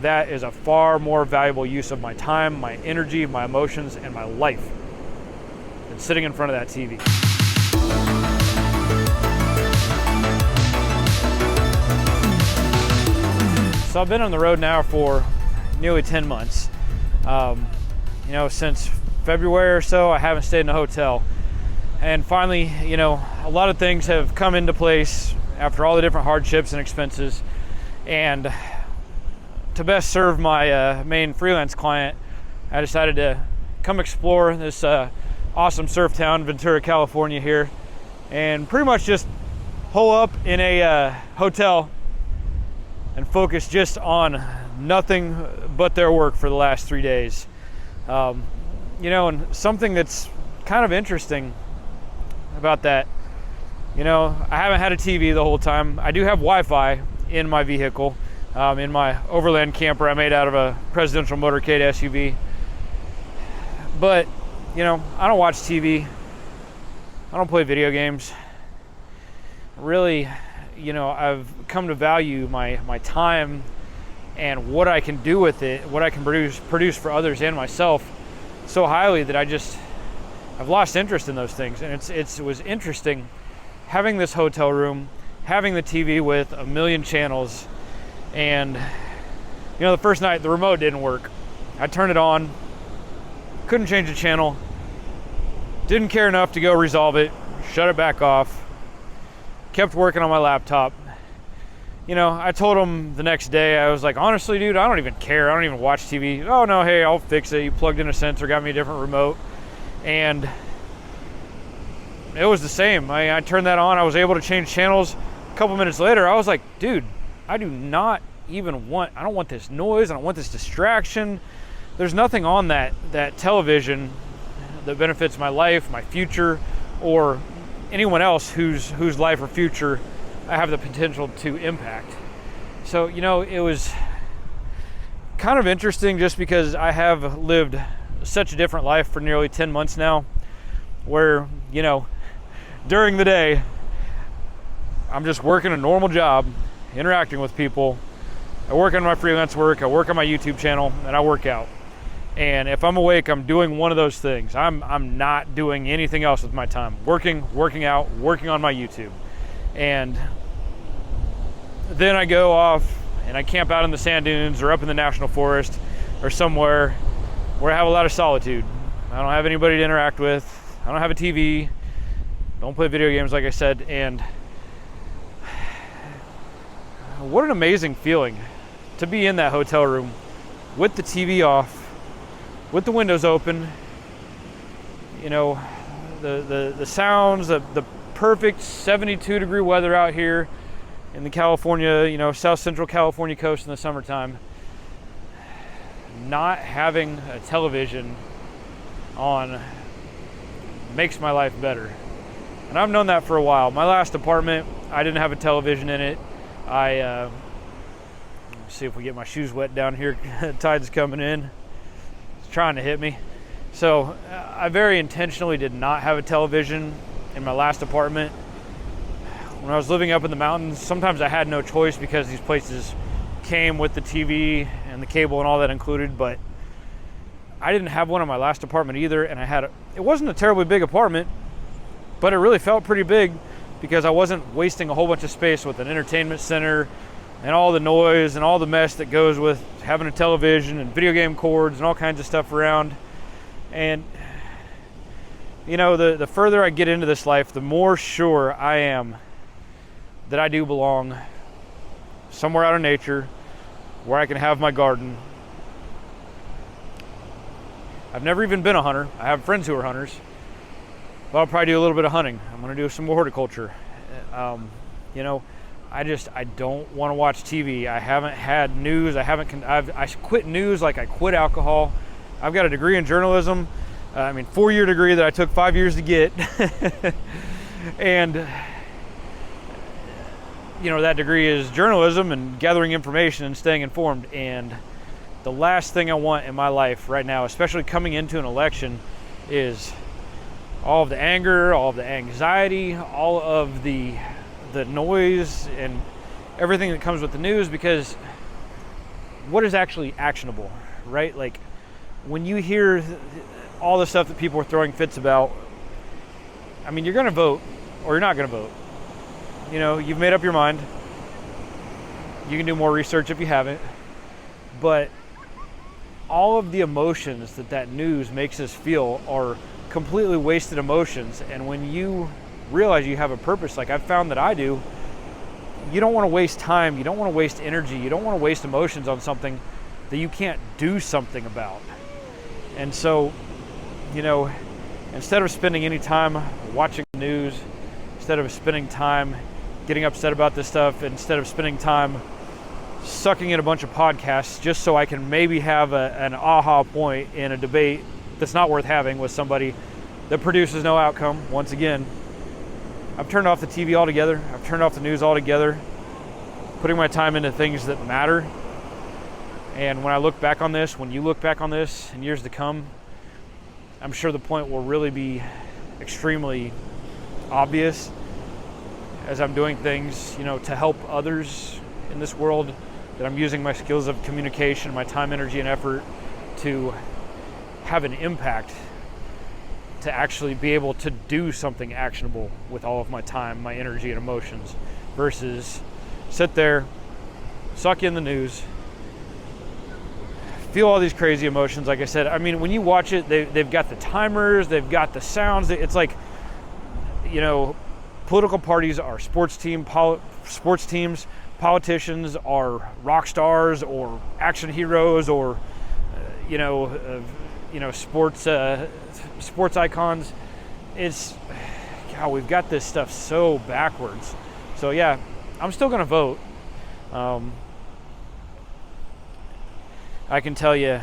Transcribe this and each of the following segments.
That is a far more valuable use of my time, my energy, my emotions, and my life than sitting in front of that TV. So I've been on the road now for nearly 10 months. Since February or so, I haven't stayed in a hotel. And finally, a lot of things have come into place after all the different hardships and expenses. And to best serve my main freelance client, I decided to come explore this awesome surf town, Ventura, California here, and pretty much just hole up in a hotel and focus just on nothing but their work for the last 3 days. And something that's kind of interesting about that, I haven't had a TV the whole time. I do have Wi-Fi in my vehicle, in my overland camper I made out of a presidential motorcade SUV. But, I don't watch TV. I don't play video games. Really, I've come to value my time and what I can do with it, what I can produce for others and myself so highly that I've lost interest in those things. And it was interesting having this hotel room, having the TV with a million channels, and the first night the remote didn't work. I turned it on, couldn't change the channel, didn't care enough to go resolve it, shut it back off, kept working on my laptop. I told him the next day, I was like, honestly, dude, I don't even care. I don't even watch TV. Oh, no, hey, I'll fix it. You plugged in a sensor, got me a different remote. And it was the same. I turned that on. I was able to change channels. A couple minutes later, I was like, dude, I don't want this noise. I don't want this distraction. There's nothing on that television that benefits my life, my future, or anyone else whose life or future I have the potential to impact. So, it was kind of interesting just because I have lived such a different life for nearly 10 months now, where, during the day, I'm just working a normal job, interacting with people. I work on my freelance work, I work on my YouTube channel, and I work out. And if I'm awake, I'm doing one of those things. I'm not doing anything else with my time. Working out, working on my YouTube. And then I go off and I camp out in the sand dunes or up in the national forest or somewhere where I have a lot of solitude. I don't have anybody to interact with. I don't have a TV. Don't play video games, like I said. And what an amazing feeling to be in that hotel room with the TV off, with the windows open, the sounds, the perfect 72-degree weather out here in the California, South Central California coast in the summertime. Not having a television on makes my life better. And I've known that for a while. My last apartment, I didn't have a television in it. Let's see if we get my shoes wet down here. Tide's coming in. It's trying to hit me. So I very intentionally did not have a television in my last apartment. When I was living up in the mountains, sometimes I had no choice because these places came with the TV and the cable and all that included, but I didn't have one in my last apartment either. And it wasn't a terribly big apartment, but it really felt pretty big because I wasn't wasting a whole bunch of space with an entertainment center and all the noise and all the mess that goes with having a television and video game cords and all kinds of stuff around. And the further I get into this life, the more sure I am that I do belong somewhere out in nature where I can have my garden. I've never even been a hunter. I have friends who are hunters, but I'll probably do a little bit of hunting. I'm going to do some more horticulture. I don't want to watch TV. I haven't had news. I quit news like I quit alcohol. I've got a degree in journalism. 4-year degree that I took 5 years to get. And that degree is journalism and gathering information and staying informed. And the last thing I want in my life right now, especially coming into an election, is all of the anger, all of the anxiety, all of the noise and everything that comes with the news, because what is actually actionable, right? Like when you hear all the stuff that people are throwing fits about, I mean, you're going to vote or you're not going to vote. You know, you've made up your mind. You can do more research if you haven't. But all of the emotions that news makes us feel are completely wasted emotions. And when you realize you have a purpose, like I've found that I do, you don't want to waste time. You don't want to waste energy. You don't want to waste emotions on something that you can't do something about. And so, you know, instead of spending any time watching the news, instead of spending time getting upset about this stuff, instead of spending time sucking in a bunch of podcasts just so I can maybe have an aha point in a debate that's not worth having with somebody that produces no outcome, once again, I've turned off the TV altogether. I've turned off the news altogether, putting my time into things that matter. And when I look back on this, when you look back on this in years to come, I'm sure the point will really be extremely obvious as I'm doing things, you know, to help others in this world, that I'm using my skills of communication, my time, energy, and effort to have an impact, to actually be able to do something actionable with all of my time, my energy, and emotions, versus sit there, suck in the news, feel all these crazy emotions. Like I said, I mean, when you watch it, they've got the timers, they've got the sounds. It's like, you know, political parties are sports teams, politicians are rock stars or action heroes or, sports icons. It's, God, we've got this stuff so backwards. So yeah, I'm still going to vote. I can tell you,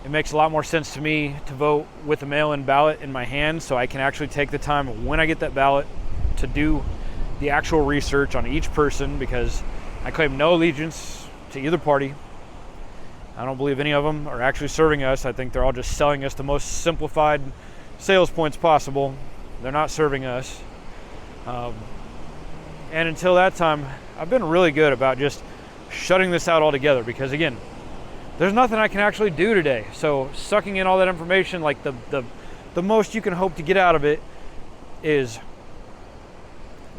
it makes a lot more sense to me to vote with a mail-in ballot in my hand, so I can actually take the time when I get that ballot to do the actual research on each person, because I claim no allegiance to either party. I don't believe any of them are actually serving us. I think they're all just selling us the most simplified sales points possible. They're not serving us. And until that time, I've been really good about just shutting this out altogether, because again, there's nothing I can actually do today. So sucking in all that information, like the most you can hope to get out of it is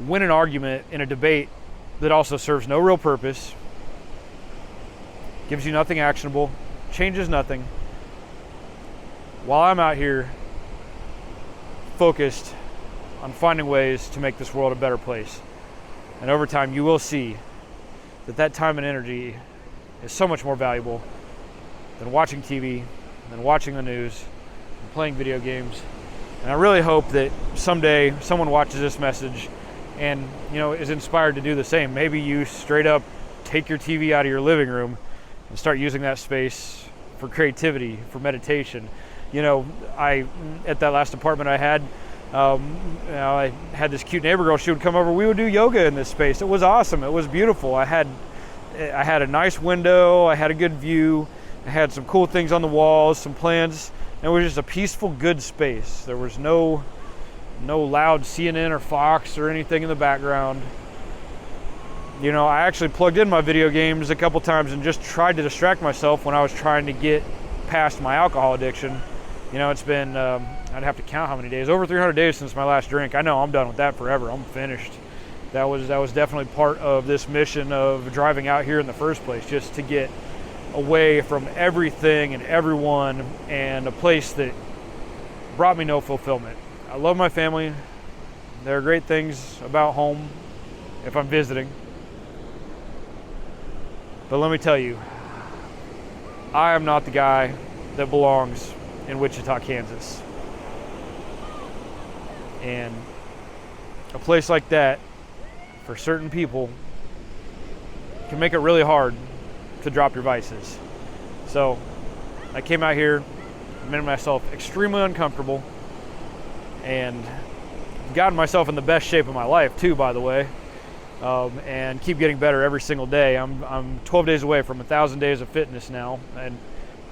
win an argument in a debate that also serves no real purpose, gives you nothing actionable, changes nothing, while I'm out here focused on finding ways to make this world a better place. And over time, you will see that time and energy is so much more valuable than watching TV, than watching the news, and playing video games. And I really hope that someday someone watches this message and, you know, is inspired to do the same. Maybe you straight up take your TV out of your living room and start using that space for creativity, for meditation. You know, at that last apartment I had, I had this cute neighbor girl. She would come over. We would do yoga in this space. It was awesome. It was beautiful. I had a nice window. I had a good view. I had some cool things on the walls, some plants. And it was just a peaceful, good space. There was no loud CNN or Fox or anything in the background. You know, I actually plugged in my video games a couple times and just tried to distract myself when I was trying to get past my alcohol addiction. You know, it's been, I'd have to count how many days, over 300 days since my last drink. I know I'm done with that forever. I'm finished. That was definitely part of this mission of driving out here in the first place, just to get away from everything and everyone, and a place that brought me no fulfillment. I love my family. There are great things about home if I'm visiting. But let me tell you, I am not the guy that belongs in Wichita, Kansas. And a place like that, for certain people, can make it really hard to drop your vices. So I came out here, made myself extremely uncomfortable, and gotten myself in the best shape of my life too, by the way, and keep getting better every single day. I'm 12 days away from 1,000 days of fitness now, and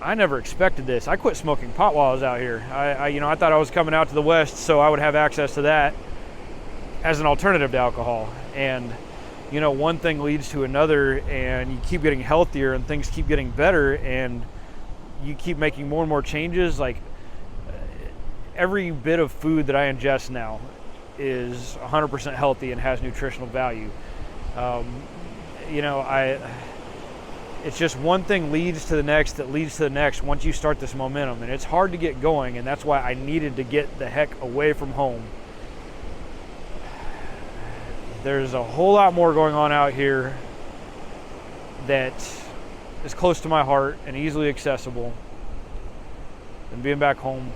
I never expected this. I quit smoking pot while I was out here. I thought I was coming out to the West so I would have access to that as an alternative to alcohol. And, one thing leads to another, and you keep getting healthier and things keep getting better, and you keep making more and more changes. Like every bit of food that I ingest now is 100% healthy and has nutritional value. It's just one thing leads to the next that leads to the next once you start this momentum, and it's hard to get going, and that's why I needed to get the heck away from home. There's a whole lot more going on out here that is close to my heart and easily accessible than being back home.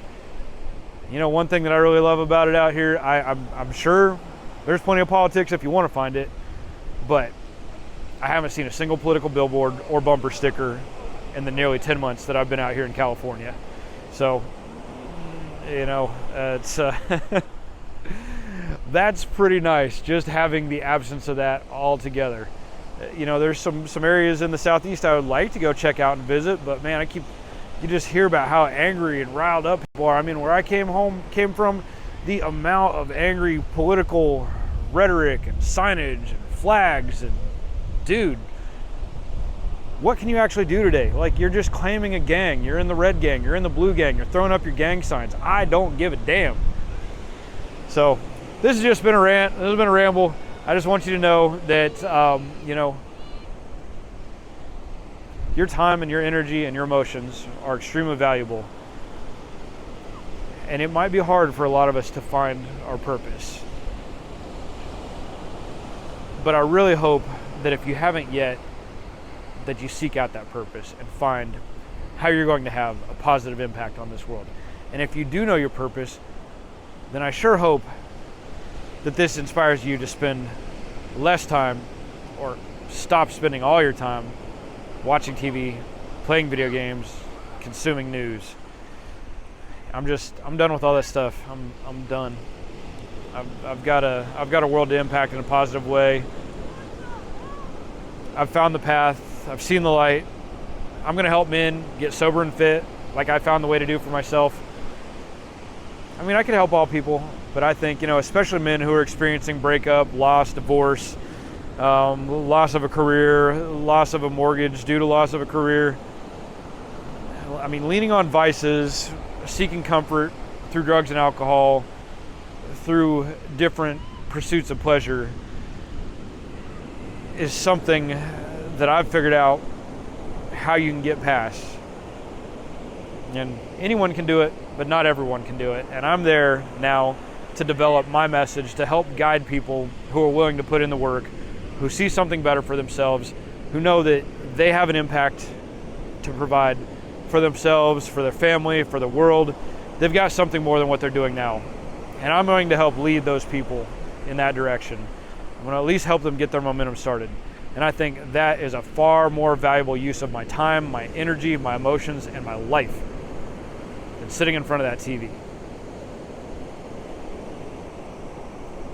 One thing that I really love about it out here, I'm sure there's plenty of politics if you want to find it, but I haven't seen a single political billboard or bumper sticker in the nearly 10 months that I've been out here in California. So, it's that's pretty nice, just having the absence of that altogether. There's some areas in the Southeast I would like to go check out and visit, but man, you just hear about how angry and riled up people are. I mean, where I came from, the amount of angry political rhetoric and signage and flags, and dude, what can you actually do today? Like, you're just claiming a gang. You're in the red gang, you're in the blue gang, you're throwing up your gang signs. I don't give a damn. So this has just been a rant. This has been a ramble. I just want you to know that, your time and your energy and your emotions are extremely valuable. And it might be hard for a lot of us to find our purpose. But I really hope that if you haven't yet, that you seek out that purpose and find how you're going to have a positive impact on this world. And if you do know your purpose, then I sure hope that this inspires you to spend less time, or stop spending all your time watching TV, playing video games, consuming news. I'm done with all that stuff. I'm done. I've got a world to impact in a positive way. I've found the path. I've seen the light. I'm going to help men get sober and fit, like I found the way to do for myself. I mean, I can help all people, but I think, especially men who are experiencing breakup, loss, divorce, loss of a career, loss of a mortgage due to loss of a career. I mean, leaning on vices, seeking comfort through drugs and alcohol, through different pursuits of pleasure, is something that I've figured out how you can get past. And anyone can do it, but not everyone can do it. And I'm there now to develop my message to help guide people who are willing to put in the work, who see something better for themselves, who know that they have an impact to provide for themselves, for their family, for the world. They've got something more than what they're doing now. And I'm going to help lead those people in that direction. I'm going to at least help them get their momentum started. And I think that is a far more valuable use of my time, my energy, my emotions, and my life than sitting in front of that TV.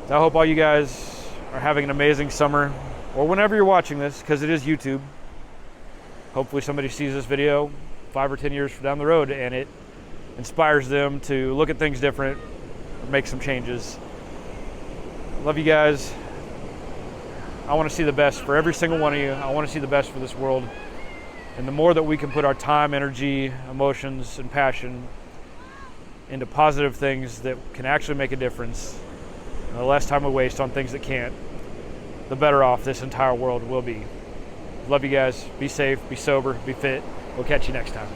I hope all you guys are having an amazing summer, or whenever you're watching this, because it is YouTube. Hopefully somebody sees this video 5 or 10 years down the road and it inspires them to look at things different, or make some changes. Love you guys. I want to see the best for every single one of you. I want to see the best for this world. And the more that we can put our time, energy, emotions, and passion into positive things that can actually make a difference, and the less time we waste on things that can't, the better off this entire world will be. Love you guys. Be safe, be sober, be fit. We'll catch you next time.